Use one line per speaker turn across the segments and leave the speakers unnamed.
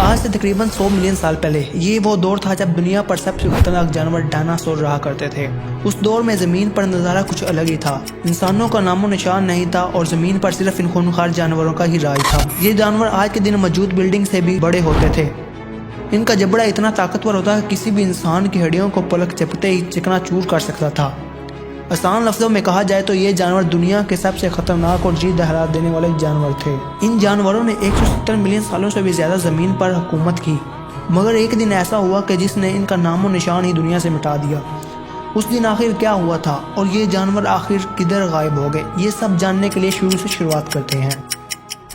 आज से तकरीबन 100 मिलियन साल पहले ये वो दौर था जब दुनिया पर सबसे खतरनाक जानवर डायनासोर रहा करते थे। उस दौर में ज़मीन पर नज़ारा कुछ अलग ही था। इंसानों का नामो निशान नहीं था और ज़मीन पर सिर्फ इन खूंखार जानवरों का ही राज था। ये जानवर आज के दिन मौजूद बिल्डिंग से भी बड़े होते थे। इनका जबड़ा इतना ताकतवर होता है कि किसी भी इंसान की हड्डियों को पलक झपकते ही चकनाचूर कर सकता था। आसान लफ्ज़ों में कहा जाए तो ये जानवर दुनिया के सबसे खतरनाक और जी दहला देने वाले जानवर थे। इन जानवरों ने 170 मिलियन सालों से भी ज़्यादा ज़मीन पर हुकूमत की, मगर एक दिन ऐसा हुआ कि जिसने इनका नामो निशान ही दुनिया से मिटा दिया। उस दिन आखिर क्या हुआ था और ये जानवर आखिर किधर गायब हो गए, ये सब जानने के लिए शुरू से शुरुआत करते हैं।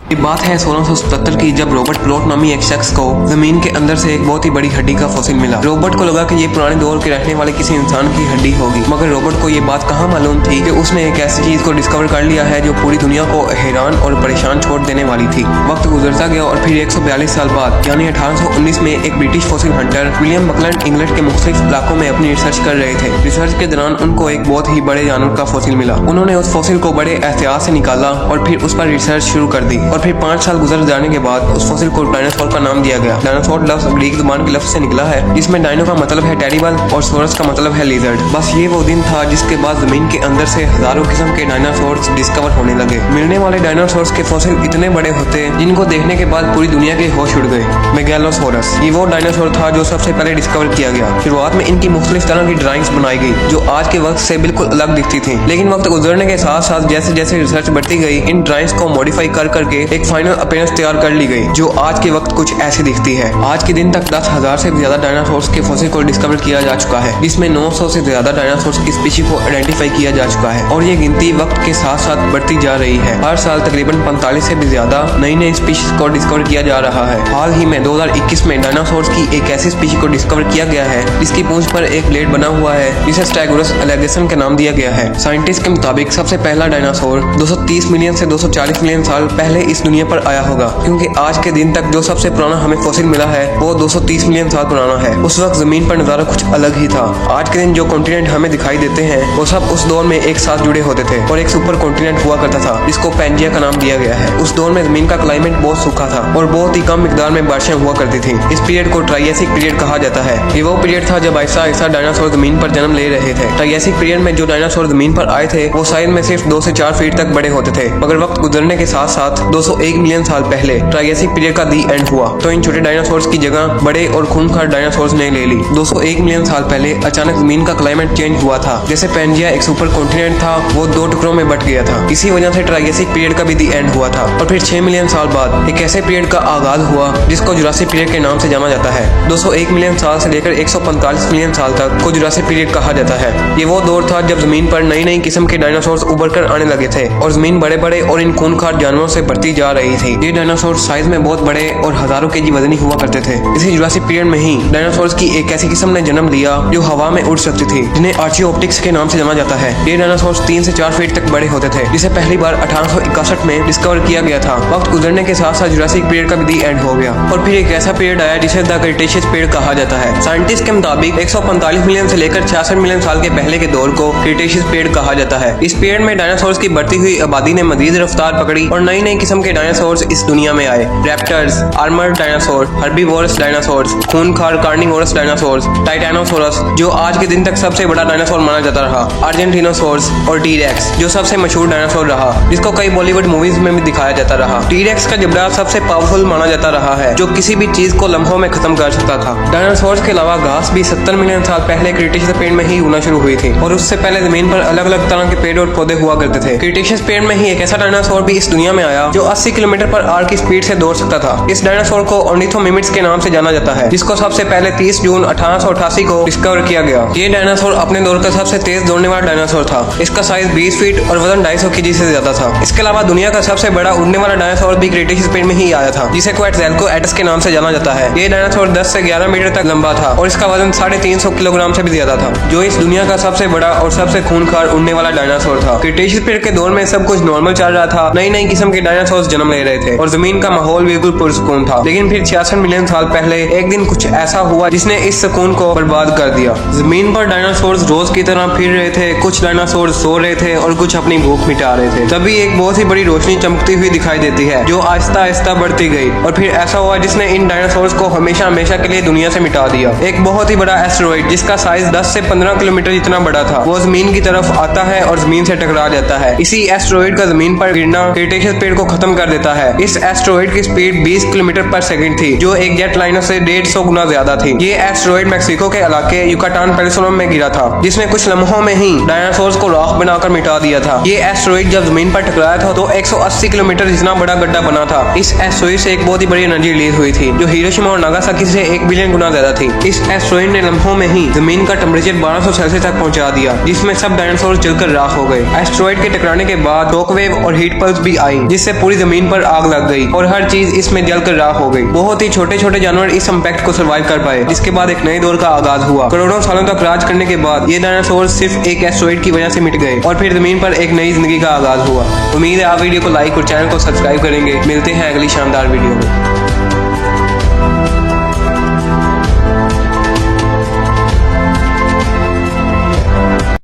ये बात है 1677 की, जब रॉबर्ट प्लॉट नामी एक शख्स को जमीन के अंदर से एक बहुत ही बड़ी हड्डी का फॉसिल मिला। रॉबर्ट को लगा कि ये पुराने दौर के रहने वाले किसी इंसान की हड्डी होगी, मगर रॉबर्ट को ये बात कहाँ मालूम थी कि उसने एक ऐसी चीज को डिस्कवर कर लिया है जो पूरी दुनिया को हैरान और परेशान छोड़ देने वाली थी। वक्त गुजरता गया और फिर 142 साल बाद यानी 1819 में एक British fossil Hunter William Buckland England के मुख्तलिफ इलाकों में अपनी रिसर्च कर रहे थे। रिसर्च के दौरान उनको एक बहुत ही बड़े जानवर का फॉसिल मिला। उन्होंने उस फॉसिल को बड़े एहतियात से निकाला और फिर उस पर रिसर्च शुरू कर दी और फिर 5 साल जाने के बाद उस फॉसिल को डायनासोर का नाम दिया गया। डायनासोर लफ्ज ग्रीक जुबान के लफ्ज से निकला है, जिसमें डायनो का मतलब है टेरिबल और सोरस का मतलब है लिजर्ड। बस ये वो दिन था जिसके बाद जमीन के अंदर से हजारों किस्म के डायनासोर्स डिस्कवर होने लगे। मिलने वाले डायनासोर्स के फॉसिल इतने बड़े होते जिनको देखने के बाद पूरी दुनिया के होश उड़ गए। मेगालोसोरस ये वो डायनासोर था जो सबसे पहले डिस्कवर किया गया। शुरुआत में इनकी मुख्तलिफ तरह की ड्राइंग्स बनाई गई जो आज के वक्त से बिल्कुल अलग दिखती थी, लेकिन वक्त गुजरने के साथ साथ जैसे जैसे रिसर्च बढ़ती गई, इन ड्राइंग्स को मॉडिफाई कर करके एक फाइनल तैयार कर ली गई जो आज के वक्त कुछ ऐसी दिखती है। आज के दिन तक 10,000 से ज्यादा डायनासोर्स के फॉसिल को डिस्कवर किया जा चुका है, जिसमें 900 से ज्यादा डायनासोर्स की स्पीशीज को आइडेंटिफाई किया जा चुका है और ये गिनती वक्त के साथ साथ बढ़ती जा रही है। हर साल तकरीबन 45 से भी ज्यादा नई स्पीशीज को डिस्कवर किया जा रहा है। हाल ही में 2021 में डायनासोर्स की एक ऐसी स्पीशीज को डिस्कवर किया गया है जिसकी पूंछ पर एक ब्लेड बना हुआ है, जिसे स्टेगोरस एलेगेसन का नाम दिया गया है। साइंटिस्ट के मुताबिक सबसे पहला डायनासोर 230 मिलियन से 240 मिलियन साल पहले इस दुनिया पर आया होगा, क्योंकि आज के दिन तक जो सबसे पुराना हमें फॉसिल मिला है वो 230 मिलियन साल पुराना है। उस वक्त जमीन पर नजारा कुछ अलग ही था। आज के दिन जो कॉन्टिनेंट हमें दिखाई देते हैं वो सब उस दौर में एक साथ जुड़े होते थे और एक सुपर कॉन्टिनेंट हुआ करता था जिसको पैंजिया का नाम दिया गया है। उस दौर में जमीन का क्लाइमेट बहुत सूखा था और बहुत ही कम मिकदार में बारिशें हुआ करती थी। इस पीरियड को ट्राइएसिक पीरियड कहा जाता है। ये वो पीरियड था जब ऐसा ऐसा डायनासोर जमीन पर जन्म ले रहे थे। ट्राइएसिक पीरियड में जो डायनासोर जमीन पर आए थे वो साइज में सिर्फ 2 से 4 फीट तक बड़े होते थे, मगर वक्त गुजरने के साथ साथ 201 मिलियन साल पहले ट्राइएसिक पीरियड का दी एंड हुआ तो इन छोटे डायनासोर्स की जगह बड़े और खूंखार डायनासोर्स ने ले ली। 201 मिलियन साल पहले अचानक जमीन का क्लाइमेट चेंज हुआ था। जैसे पैंजिया एक सुपर कॉन्टिनेंट था, वो 2 टुकड़ों में बट गया था। इसी वजह से ट्राइएसिक पीरियड का भी दी एंड हुआ था और फिर 6 मिलियन साल बाद एक ऐसे पीरियड का आगाज हुआ जिसको जुरासिक पीरियड के नाम से जाना जाता है। 201 मिलियन साल से लेकर 145 मिलियन साल तक को जुरासिक पीरियड कहा जाता है। ये वो दौर था जब जमीन पर नई किस्म के डायनासोर्स उभर कर आने लगे थे और जमीन बड़े बड़े और इन खूंखार जानवरों से भरती जा रही थी। ये डायनासोर साइज में बहुत बड़े और हजारों केजी वजनी हुआ करते थे। इसी जुरासिक पीरियड में ही डायनासोर्स की एक ऐसी किस्म ने जन्म लिया जो हवा में उड़ सकती थी, जिन्हें आर्चियोप्टेरिक्स के नाम से जाना जाता है। ये डायनासोर्स 3 से 4 फीट तक बड़े होते थे, जिसे पहली बार 1861 में डिस्कवर किया गया था। वक्त गुजरने के साथ साथ जुरासिक पीरियड का भी दी एंड हो गया और फिर एक ऐसा पीरियड आया जिसे द क्रिटेशियस पीरियड कहा जाता है। साइंटिस्ट के मुताबिक 145 मिलियन से लेकर 66 मिलियन साल के पहले के दौर को क्रिटेशियस पीरियड कहा जाता है। इस पीरियड में डायनासोर्स की बढ़ती हुई आबादी ने मजीद रफ्तार पकड़ी और नई किस्म के डायनासोर्स इस दुनिया में आए। Raptors, armoured dinosaur, herbivorous dinosaurs, खूंखार कार्निवोरस डायनासोर्स, टाइटैनोसोरस जो आज के दिन तक सबसे बड़ा डायनासोर माना जाता रहा, अर्जेंटिनोसोर्स और टी-रेक्स जो सबसे मशहूर डायनासोर रहा, जिसको कई बॉलीवुड मूवीज में भी दिखाया जाता रहा। टी-रेक्स का जबड़ा सबसे पावरफुल माना जाता रहा है, जो किसी भी चीज को लम्हों में खत्म कर सकता था। डायनासोर्स के अलावा घास भी 70 मिलियन साल पहले क्रिटेशियस पीरियड में ही उगना शुरू हुई थी और उससे पहले जमीन पर अलग अलग तरह के पेड़ और पौधे हुआ करते थे। क्रिटेशियस पीरियड में ही एक ऐसा डायनासोर भी इस दुनिया में आया जो 80 किलोमीटर पर आवर की स्पीड से दौड़ सकता था। इस डायनासोर को ऑर्निथोमिमिड्स के नाम से जाना जाता है, जिसको सबसे पहले 30 जून 1888 को डिस्कवर किया गया। ये डायनासोर अपने दौर का सबसे तेज दौड़ने वाला डायनासोर था। इसका साइज 20 फीट और वजन 250 केजी से ज्यादा था। इसके अलावा दुनिया का सबसे बड़ा उड़ने वाला डायनासोर भी क्रिटेशियस पीरियड में ही आया था, जिसे क्वेटज़ाल्कोएटस के नाम से जाना जाता है। ये डायनासोर 10 से 11 मीटर तक लंबा था और इसका वजन 350 किलोग्राम से भी ज्यादा था, जो इस दुनिया का सबसे बड़ा और सबसे खूंखार उड़ने वाला डायनासोर था। क्रिटेशियस पीरियड के दौर में सब कुछ नॉर्मल चल रहा था। नई किस्म के डायनासोर डायनासोर्स जन्म ले रहे थे और जमीन का माहौल बिल्कुल पुरसुकून था। लेकिन फिर 66 मिलियन साल पहले एक दिन कुछ ऐसा हुआ जिसने इस सुकून को बर्बाद कर दिया। जमीन पर डायनासोर्स रोज की तरह फिर रहे थे, कुछ डायनासोर्स सो रहे थे और कुछ अपनी भूख मिटा रहे थे। तभी एक बहुत ही बड़ी रोशनी चमकती हुई दिखाई देती है जो आहिस्ता आहिस्ता बढ़ती गई और फिर ऐसा हुआ जिसने इन डायनासोर्स को हमेशा हमेशा के लिए दुनिया से मिटा दिया। एक बहुत ही बड़ा एस्टेरॉइड जिसका साइज 10 से 15 किलोमीटर जितना बड़ा था वो जमीन की तरफ आता है और जमीन से टकरा जाता है। इसी एस्टेरॉइड का जमीन पर गिरना क्रेटेशियस पीरियड को खत्म कर देता है। इस एस्टेरॉइड की स्पीड 20 किलोमीटर पर सेकंड थी जो एक जेट लाइनर से 150 गुना ज्यादा थी। ये एस्टेरॉइड मैक्सिको के इलाके युकाटान पेनिनसुला में गिरा था जिसने कुछ लम्हों में ही डायनासोर्स को राख बनाकर मिटा दिया था। ये एस्टेरॉइड जब जमीन पर टकराया था तो 180 किलोमीटर जितना बड़ा गड्ढा बना था। इस एस्टेरॉइड से एक बहुत ही बड़ी एनर्जी रिलीज हुई थी जो हिरोशिमा और नागासाकी से 1 बिलियन गुना ज्यादा थी। इस एस्टेरॉइड ने लम्हों में ही जमीन का टेम्परेचर 1200 सेल्सियस तक पहुंचा दिया जिसमें सब डायनासोर जलकर राख हो गए। एस्टेरॉइड के टकराने के बाद शॉकवेव और हीट पल्स भी आई जिससे पूरी जमीन पर आग लग गई और हर चीज इसमें जलकर राख हो गई। बहुत ही छोटे छोटे जानवर इस इंपैक्ट को सर्वाइव कर पाए जिसके बाद एक नए दौर का आगाज हुआ। करोड़ों सालों तक राज करने के बाद ये डायनासोर सिर्फ एक एस्टेरॉइड की वजह से मिट गए और फिर जमीन पर एक नई जिंदगी का आगाज हुआ। उम्मीद है आप वीडियो को लाइक और चैनल को सब्सक्राइब करेंगे। मिलते हैं अगली शानदार वीडियो में।